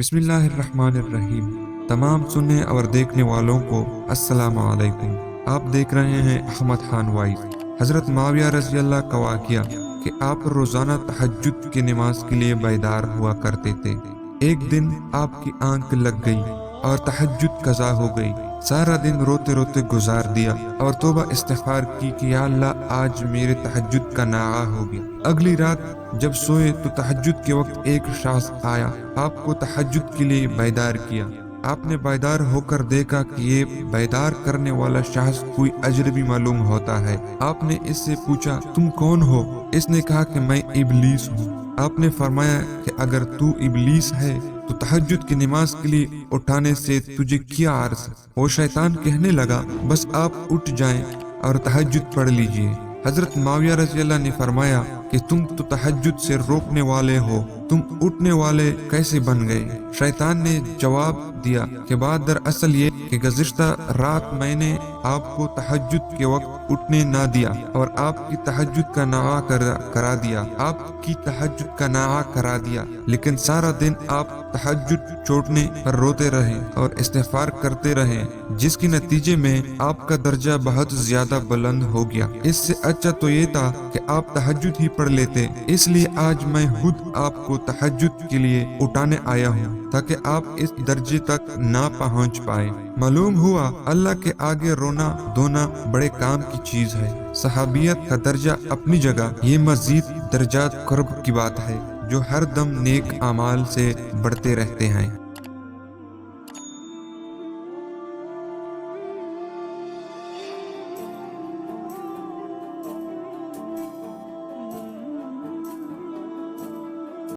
بسم اللہ الرحمن الرحیم۔ تمام سننے اور دیکھنے والوں کو السلام علیکم۔ آپ دیکھ رہے ہیں احمد خان وائز۔ حضرت معاویہ رضی اللہ کا واقعہ کہ آپ روزانہ تہجد کی نماز کے لیے بیدار ہوا کرتے تھے۔ ایک دن آپ کی آنکھ لگ گئی اور تہجد قضا ہو گئی۔ سارا دن روتے روتے گزار دیا اور توبہ استغفار کی کہ یا اللہ آج میرے تہجد کا ناغہ ہو گیا۔ اگلی رات جب سوئے تو تہجد کے وقت ایک شخص آیا، آپ کو تہجد کے لیے بیدار کیا۔ آپ نے بیدار ہو کر دیکھا کہ یہ بیدار کرنے والا شخص کوئی اجنبی معلوم ہوتا ہے۔ آپ نے اس سے پوچھا تم کون ہو؟ اس نے کہا کہ میں ابلیس ہوں۔ آپ نے فرمایا کہ اگر تو ابلیس ہے تو تہجد کی نماز کے لیے اٹھانے سے تجھے کیا عرض؟ وہ شیطان کہنے لگا بس آپ اٹھ جائیں اور تہجد پڑھ لیجئے۔ حضرت معاویہ رضی اللہ نے فرمایا کہ تم تو تہجد سے روکنے والے ہو، تم اٹھنے والے کیسے بن گئے؟ شیطان نے جواب دیا کہ بات دراصل یہ کہ گزشتہ رات میں نے آپ کو تہجد کے وقت اٹھنے نہ دیا اور آپ کی تہجد کا ناغہ کرا دیا، لیکن سارا دن آپ تہجد چھوڑنے پر روتے رہے اور استغفار کرتے رہے، جس کے نتیجے میں آپ کا درجہ بہت زیادہ بلند ہو گیا۔ اس سے اچھا تو یہ تھا کہ آپ تہجد ہی پڑھ لیتے، اس لیے آج میں خود آپ کو تہجد کے لیے اٹھانے آیا ہوں تاکہ آپ اس درجے تک نہ پہنچ پائے۔ معلوم ہوا اللہ کے آگے رونا دھونا بڑے کام کی چیز ہے۔ صحابیت کا درجہ اپنی جگہ، یہ مزید درجات قرب کی بات ہے جو ہر دم نیک اعمال سے بڑھتے رہتے ہیں۔